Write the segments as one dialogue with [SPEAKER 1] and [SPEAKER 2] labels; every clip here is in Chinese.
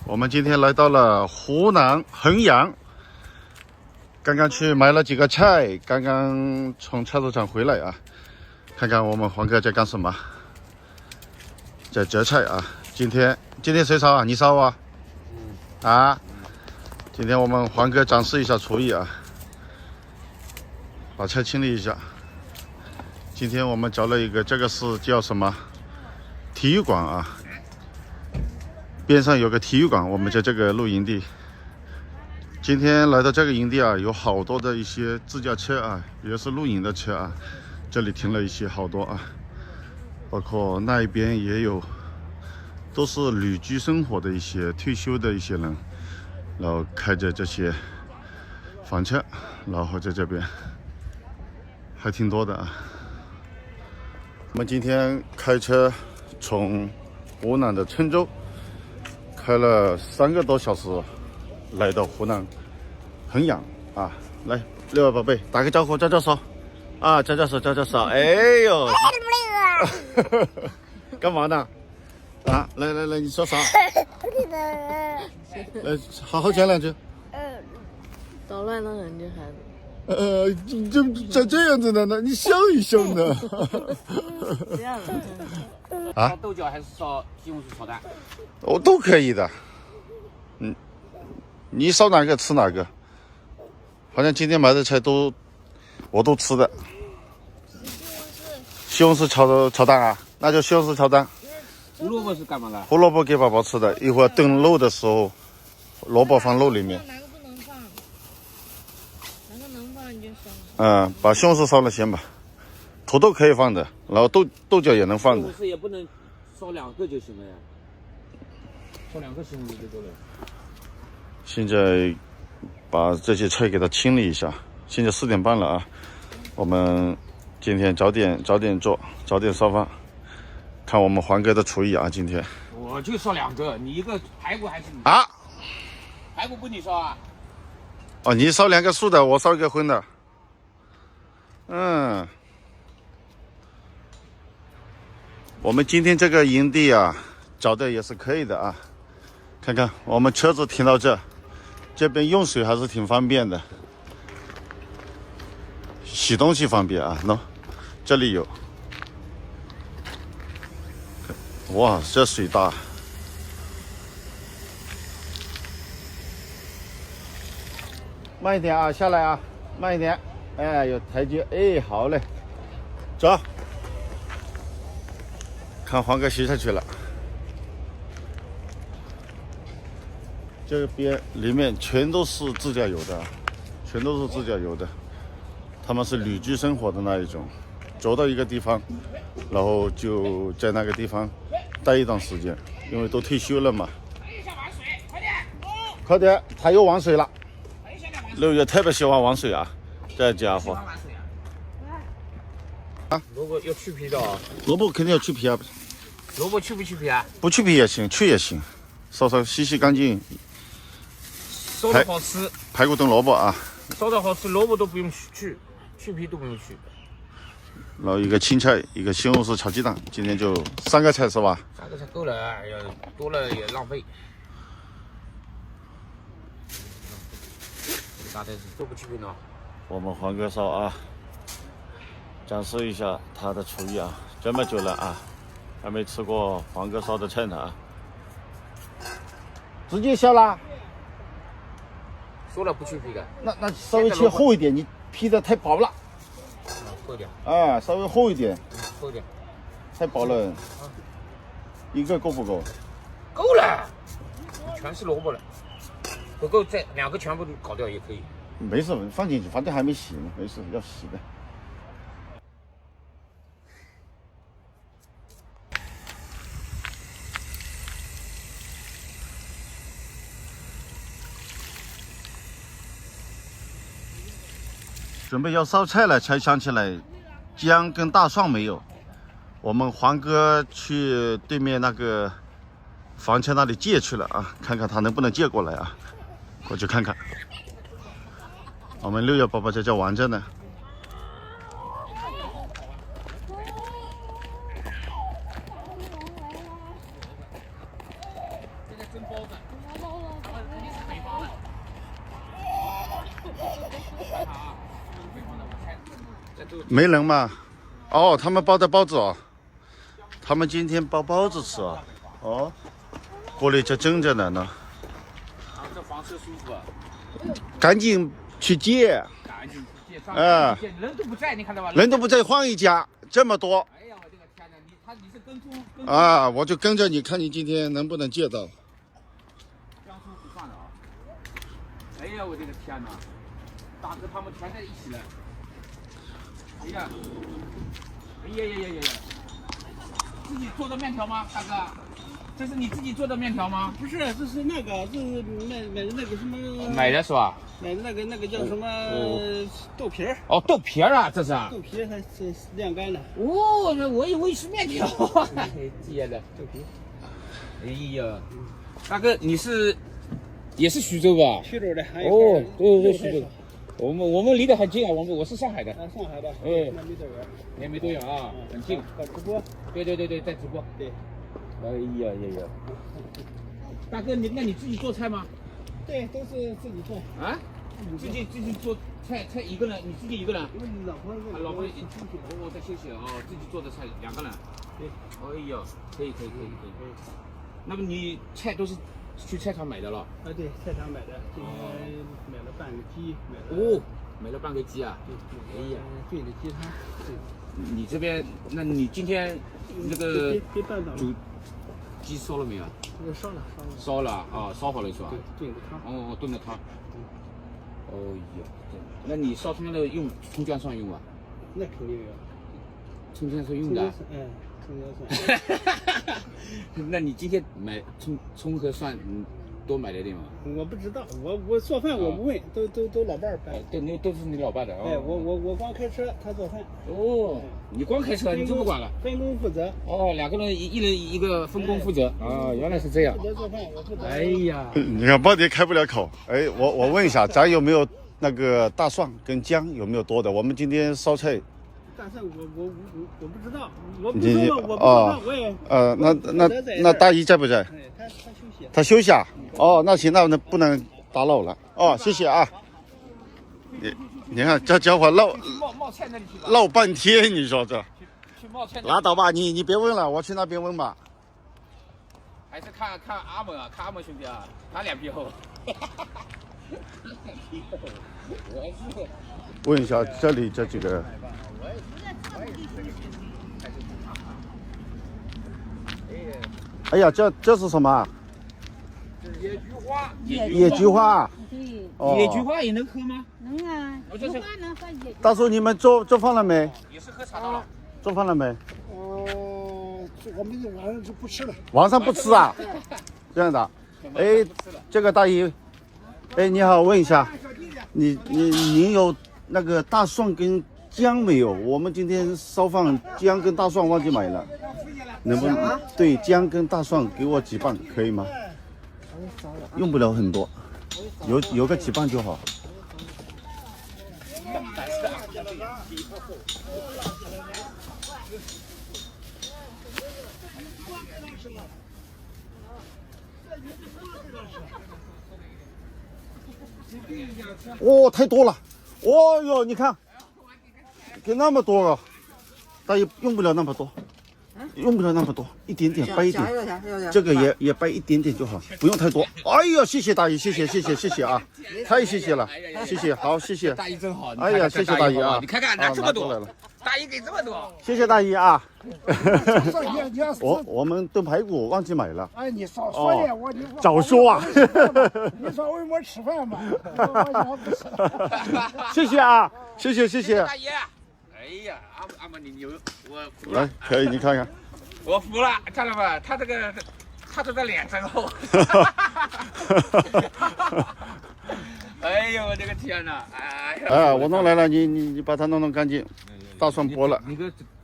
[SPEAKER 1] 我们今天来到了湖南衡阳，刚刚去买了几个菜，刚刚从菜市场回来啊。看看我们黄哥在干什么，在择菜啊。今天谁烧啊？你烧啊？啊？今天我们黄哥展示一下厨艺啊，把菜清理一下。今天我们找了一个，这个是叫什么？体育馆啊。边上有个体育馆，我们在这个露营地。今天来到这个营地啊，有好多的一些自驾车啊，也是露营的车啊，这里停了一些好多啊，包括那一边也有，都是旅居生活的一些退休的一些人，然后开着这些房车，然后在这边还挺多的啊。我们今天开车从湖南的郴州开了3个多小时，来到湖南衡阳啊。来，六儿宝贝，打个招呼，招招手啊，招招手，招招手。哎呦，干嘛呢？啊，来，你说啥？来，好好讲两句。
[SPEAKER 2] 捣乱了人家孩子。
[SPEAKER 1] 这样子的呢？你笑一笑呢？
[SPEAKER 2] 这样的。
[SPEAKER 1] 啊？
[SPEAKER 3] 烧豆角还是烧西红柿炒蛋？
[SPEAKER 1] 我都可以的。你烧哪个吃哪个。好像今天买的菜我都吃的。西红柿炒蛋啊，那就西红柿炒蛋。
[SPEAKER 3] 胡萝卜是干嘛的？
[SPEAKER 1] 胡萝卜给宝宝吃的，一会儿炖肉的时候，萝卜放肉里面。
[SPEAKER 2] 哪个不能放？哪个能放你就烧。
[SPEAKER 1] 把西红柿烧了先吧，土豆可以放的，然后豆角也能放的。
[SPEAKER 3] 西红柿也不能烧2个就行了呀，烧2个西红柿就够了。
[SPEAKER 1] 现在把这些菜给它清理一下。现在4点半了啊，我们今天早点做，早点烧饭。看我们黄哥的厨艺啊，今天。
[SPEAKER 3] 我就烧2个，你一个排骨还是你？
[SPEAKER 1] 啊？
[SPEAKER 3] 排骨不你烧啊？
[SPEAKER 1] 哦，你烧2个素的，我烧1个荤的。我们今天这个营地啊，找的也是可以的啊。看看我们车子停到这边用水还是挺方便的，洗东西方便啊。喏，这里有。哇，这水大。慢一点啊，下来啊，慢一点。哎，有台阶。哎，好嘞，走。看黄哥洗下去了。这边里面全都是自驾游的，全都是自驾游的。他们是旅居生活的那一种，走到一个地方，然后就在那个地方待一段时间，因为都退休了嘛。快点，他又玩水了。6月特别喜欢玩水啊，这家伙。
[SPEAKER 3] 啊，萝卜要去皮的啊。
[SPEAKER 1] 萝卜肯定要去皮啊。
[SPEAKER 3] 萝卜去不去皮啊？
[SPEAKER 1] 不去皮也行，去也行，烧洗干净。
[SPEAKER 3] 烧的好吃，
[SPEAKER 1] 排骨炖萝卜啊。
[SPEAKER 3] 烧的好吃，萝卜都不用去皮都不用去。
[SPEAKER 1] 然后一个青菜，一个西红柿炒鸡蛋，今天就3个菜是吧
[SPEAKER 3] 3个菜够了，要多了也浪费。大袋子都不去皮呢。
[SPEAKER 1] 我们黄哥烧啊，展示一下他的厨艺啊，这么久了啊，还没吃过黄哥烧的菜呢啊。直接削啦？
[SPEAKER 3] 说了不去皮的。
[SPEAKER 1] 那稍微切厚一点，你劈的太薄了。
[SPEAKER 3] 厚点。
[SPEAKER 1] 啊，稍微厚一点。
[SPEAKER 3] 厚点。
[SPEAKER 1] 太薄了。1个够不够？
[SPEAKER 3] 够了，全是萝卜了。不够再2个全部搞掉也可以。
[SPEAKER 1] 没事，放进去，反正还没洗呢，没事，要洗的。准备要烧菜了，才想起来姜跟大蒜没有。我们黄哥去对面那个房车那里借去了啊，看看他能不能借过来啊，过去看看。我们6月宝宝在这玩着呢。
[SPEAKER 3] 蒸包子。你是北方的。
[SPEAKER 1] 没人吗？哦，他们包的包子哦，他们今天包包子吃啊。哦，过来就蒸着呢呢。
[SPEAKER 3] 啊，这房车舒服啊。
[SPEAKER 1] 赶紧去借。
[SPEAKER 3] 赶紧去借上。人都不在，你看到吧？
[SPEAKER 1] 人都不在，换一家，这么多。
[SPEAKER 3] 哎呀，我这个天哪！你是跟踪
[SPEAKER 1] 啊，我就跟着你，看你今天能不能借到。
[SPEAKER 3] 江苏不算的啊。哎呀，我这个天哪！大哥他们全在一起了。哎呀，哎呀呀呀呀！自己做的面条吗，大哥？这是你自己做的面条吗？
[SPEAKER 4] 不是，这是那个，这是买的那个什么？
[SPEAKER 3] 买的是吧？
[SPEAKER 4] 买的那个叫什么豆皮儿？
[SPEAKER 3] 哦，豆皮儿啊，这是。
[SPEAKER 4] 豆皮它是晾干的。
[SPEAKER 3] 哦，我以为是面条。接的豆皮。哎呀，大哥，你也是徐州吧？
[SPEAKER 4] 徐州的。
[SPEAKER 3] 哦，对，徐州。我们离得很近啊，我是上海的。
[SPEAKER 4] 上海的。
[SPEAKER 3] 哎，
[SPEAKER 4] 那没多远。
[SPEAKER 3] 也没多远啊，很近。
[SPEAKER 4] 搞直播。
[SPEAKER 3] 对，在直播。
[SPEAKER 4] 对。
[SPEAKER 3] 哎呀呀！大哥，那你自己做菜吗？
[SPEAKER 4] 对，都是自己做。
[SPEAKER 3] 啊？自己做菜一个人，你自己一个人？
[SPEAKER 4] 老婆
[SPEAKER 3] 我在休息哦，自己做的菜2个人。
[SPEAKER 4] 对。
[SPEAKER 3] 哎呀，可以。那么你菜都是去菜场买的了？
[SPEAKER 4] 啊，对，菜场买的，今天买了半个鸡，
[SPEAKER 3] 买了半个鸡啊。
[SPEAKER 4] 对。哎呀，炖的鸡汤。
[SPEAKER 3] 你这边，那你今天那个
[SPEAKER 4] 别拌到了。
[SPEAKER 3] 鸡烧了没有？
[SPEAKER 4] 烧了
[SPEAKER 3] 啊，烧好了是吧？
[SPEAKER 4] 对，炖的汤。
[SPEAKER 3] 哦，炖的汤。哦呀，那你烧汤的用葱姜蒜用啊？
[SPEAKER 4] 那肯定有。
[SPEAKER 3] 葱姜蒜用的。
[SPEAKER 4] 葱姜蒜。
[SPEAKER 3] 那你今天买葱和蒜，多买了点吗？
[SPEAKER 4] 我不知道，我做饭我不问，都老伴儿办。
[SPEAKER 3] 对，都是你老爸的哦。
[SPEAKER 4] 哎，我光开车，他做饭。
[SPEAKER 3] 哦，你光开车，你就不管了。
[SPEAKER 4] 分工负责。
[SPEAKER 3] 哦，2个人一人一个分工负责。啊，原来是这样。
[SPEAKER 4] 负责做饭，我负责。
[SPEAKER 3] 哎呀，
[SPEAKER 1] 你看包爹开不了口。哎，我问一下，咱有没有那个大蒜跟姜有没有多的？我们今天烧菜。
[SPEAKER 4] 大蒜我不知道，我不说了，我不做饭我也。
[SPEAKER 1] 那大姨在不在？
[SPEAKER 4] 他休息。
[SPEAKER 1] 他休息啊？哦，那行，那不能打扰了。哦，谢谢啊。你看这家伙
[SPEAKER 3] 冒菜那里去吧。
[SPEAKER 1] 唠半天，你说这。
[SPEAKER 3] 去冒菜。
[SPEAKER 1] 拉倒吧，你别问了，我去那边问吧。
[SPEAKER 3] 还是看阿猛啊，看阿猛兄弟啊，他2皮厚。
[SPEAKER 1] 问一下这里这几个。哎呀，这是什么？
[SPEAKER 3] 野菊花。
[SPEAKER 1] 野菊花。
[SPEAKER 2] 对。
[SPEAKER 3] 野菊花也能喝吗？
[SPEAKER 2] 能啊，菊花能喝野。
[SPEAKER 1] 大叔，你们做饭了没？
[SPEAKER 3] 也是喝茶的了。
[SPEAKER 1] 做饭了没？
[SPEAKER 4] 我们晚上就不吃了。
[SPEAKER 1] 晚上不吃啊？这样的。哎，这个大姨，哎，你好，问一下，您有那个大蒜跟姜没有？我们今天烧饭姜跟大蒜忘记买了，能不能？对，姜跟大蒜给我几磅可以吗？用不了很多，有个几磅就好。哦，太多了！哦哟，你看，给那么多啊，大爷用不了那么多，用不了那么多，一点点掰一点，这个也掰一点点就好，不用太多。哎呀，谢谢大姨，谢谢啊，太谢谢了，谢谢，好谢谢。
[SPEAKER 3] 大姨真好。
[SPEAKER 1] 哎呀，谢谢大姨啊！
[SPEAKER 3] 你看看拿这么多
[SPEAKER 1] 来了，
[SPEAKER 3] 大姨给这么多。
[SPEAKER 1] 谢谢大姨啊！我们炖排骨忘记买了。
[SPEAKER 4] 哎，你少说点，我
[SPEAKER 1] 早说啊！
[SPEAKER 4] 你说喂我吃饭吧，我不吃了。
[SPEAKER 1] 谢谢啊，谢谢。
[SPEAKER 3] 大爷，哎呀，阿妈你牛，我服
[SPEAKER 1] 了。来，可以，你看看。
[SPEAKER 3] 我服了，看到吧？他这个脸真厚。哎呦，我这个天哪！
[SPEAKER 1] 哎，我弄来了，你把它弄干净。大蒜剥了。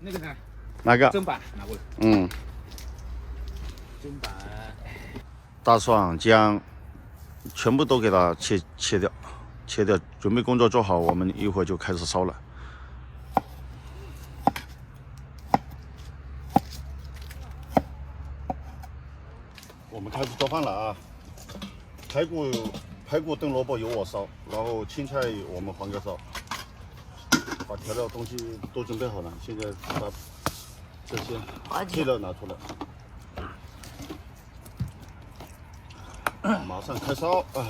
[SPEAKER 3] 那个呢？
[SPEAKER 1] 哪个？
[SPEAKER 3] 砧板拿过来。砧板。
[SPEAKER 1] 大蒜、姜，全部都给它切掉，准备工作做好，我们一会儿就开始烧了。我们开始做饭。饭了啊！排骨炖萝卜由我烧，然后青菜我们黄哥烧。把调料东西都准备好了，现在把这些配料拿出来，马上开烧啊！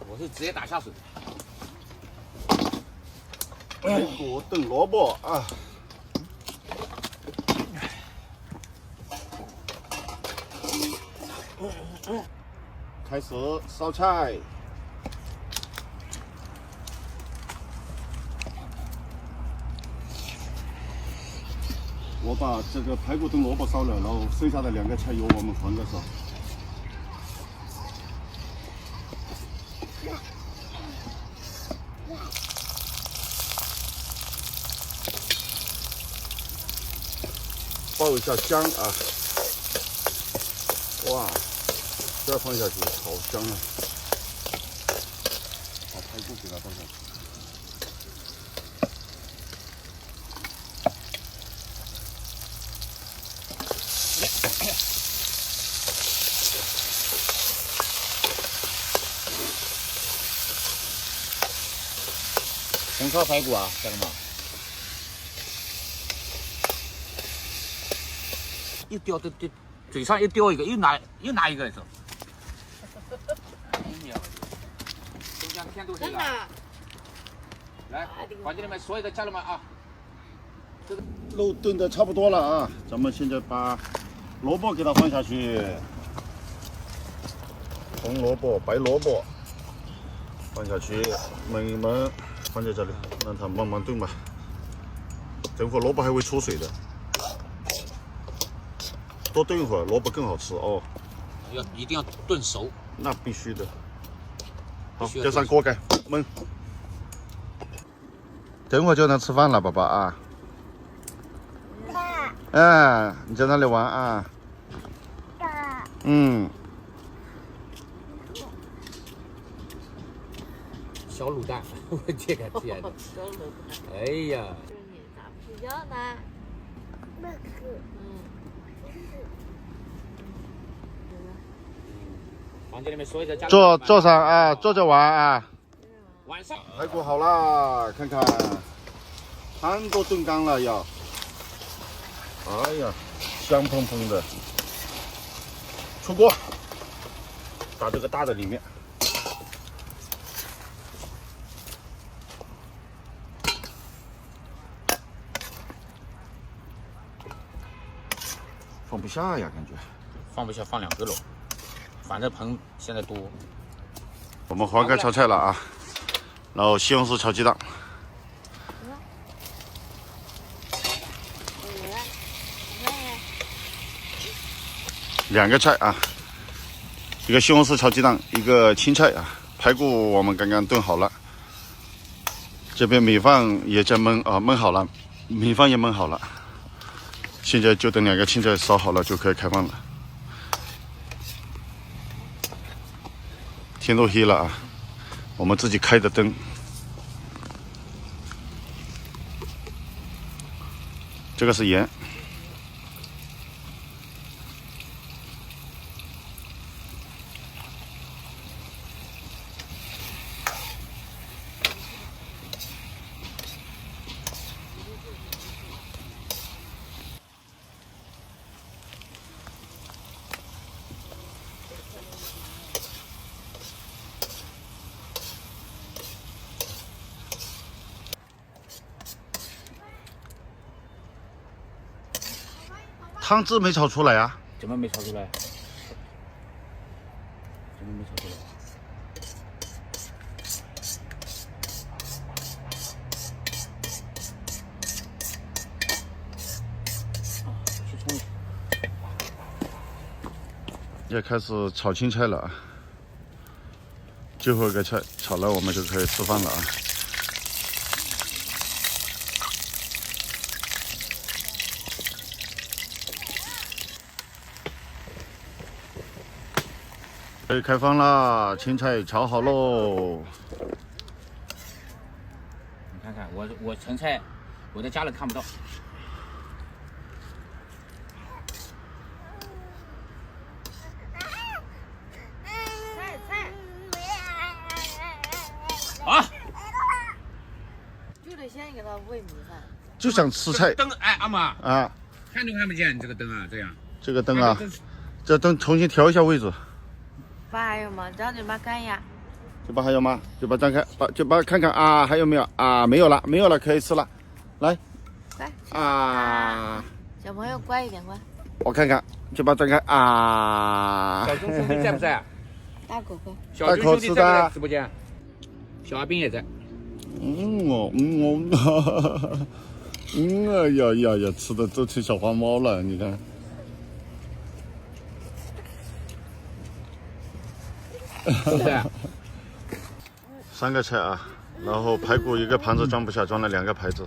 [SPEAKER 3] 我是直接打下水。
[SPEAKER 1] 排骨炖萝卜啊！开始烧菜。我把这个排骨炖萝卜烧了，然后剩下的2个菜由我们黄哥烧。爆一下香啊！哇，这放下去好香啊！把排骨给它放下去。
[SPEAKER 3] 红烧排骨啊，家人们。又叼的嘴上又叼一个，又拿一个手。哎呀，新疆天都黑了。来，房间里面所有的家人们啊，这个
[SPEAKER 1] 肉炖的差不多了啊，咱们现在把萝卜给它放下去，红萝卜、白萝卜放下去，焖一焖，放在这里，让它慢慢炖吧。等会萝卜还会出水的。多炖一会儿，萝卜更好吃哦。
[SPEAKER 3] 一定要炖熟。
[SPEAKER 1] 那必须的。好，就上锅盖焖。等会儿就能吃饭了，宝宝啊。嗯，你在那里玩啊？嗯。
[SPEAKER 3] 小卤蛋，我这个天哪！哎呀！
[SPEAKER 2] 咋不睡觉呢？
[SPEAKER 3] 房间里面所有的家
[SPEAKER 1] 坐上啊，坐着玩啊。
[SPEAKER 3] 晚上
[SPEAKER 1] 排骨好了，看看，汤都炖干了要。哎呀，香喷喷的。出锅，打这个大的里面。放不下呀，感觉。
[SPEAKER 3] 放不下，放2个喽。反正盆现在多。
[SPEAKER 1] 我们黄哥炒菜了啊，然后西红柿炒鸡蛋。2个菜啊，一个西红柿炒鸡蛋，一个青菜啊。排骨我们刚刚炖好了，这边米饭也在焖啊，焖好了，米饭也焖好了，现在就等2个青菜烧好了就可以开饭了。天都黑了啊，我们自己开的灯。这个是盐。汤汁没炒出来啊？
[SPEAKER 3] 怎么没炒出来？怎么没炒出来？去冲一下。
[SPEAKER 1] 也开始炒青菜了啊！最后一个菜炒了，我们就可以吃饭了啊！可以开饭啦，青菜炒好喽。
[SPEAKER 3] 你看看我盛菜，我的家人看不到。
[SPEAKER 2] 喂米饭。
[SPEAKER 1] 就想吃菜
[SPEAKER 3] 灯，哎，阿妈，
[SPEAKER 1] 啊。
[SPEAKER 3] 看都看不见这个灯啊，这样。
[SPEAKER 1] 这个灯啊，这灯重新调一下位置。
[SPEAKER 2] 爸还有吗？找嘴巴看一下。
[SPEAKER 1] 嘴巴还有吗？嘴巴张开，把嘴巴看看啊，还有没有啊？没有了，没有了，可以吃了。来，
[SPEAKER 2] 乖
[SPEAKER 1] 啊，
[SPEAKER 2] 小朋友乖一点，乖。
[SPEAKER 1] 我看看，嘴巴张开啊。
[SPEAKER 3] 小熊兄弟在不在？
[SPEAKER 2] 大狗狗。
[SPEAKER 3] 小熊兄弟在不在直播间？小阿斌也在。
[SPEAKER 1] 哎呀，吃的都成小花猫了，你看。
[SPEAKER 3] 是不是？
[SPEAKER 1] 3个菜啊，然后排骨一个盘子装不下，装了2个盘子，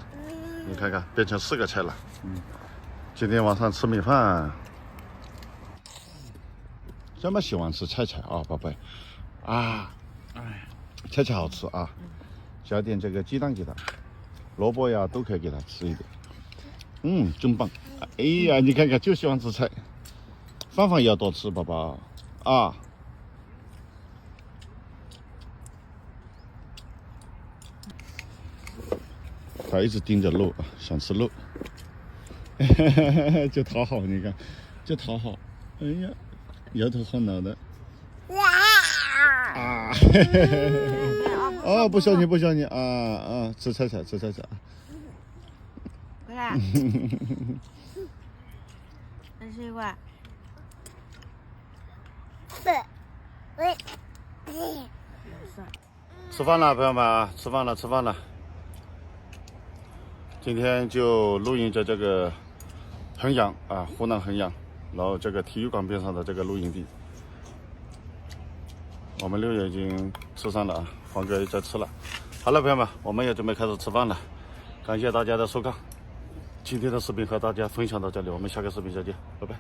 [SPEAKER 1] 你看看变成4个菜了。今天晚上吃米饭。这么喜欢吃菜啊，宝贝啊，菜好吃啊，加点这个鸡蛋给他，萝卜呀都可以给他吃一点。真棒！哎呀，你看看就喜欢吃菜，饭也要多吃，宝宝啊。他一直盯着肉，想吃肉，就讨好，你看，就讨好。哎呀，摇头晃脑的。啊！哦，不小心啊！吃菜。
[SPEAKER 2] 回来。再吃一块。
[SPEAKER 1] 吃饭了，朋友们啊，吃饭了。今天就露营在这个衡阳啊，湖南衡阳，然后这个体育馆边上的这个露营地，我们6月已经吃上了啊，黄哥也在吃了。好了，朋友们，我们也准备开始吃饭了，感谢大家的收看，今天的视频和大家分享到这里，我们下个视频再见，拜拜。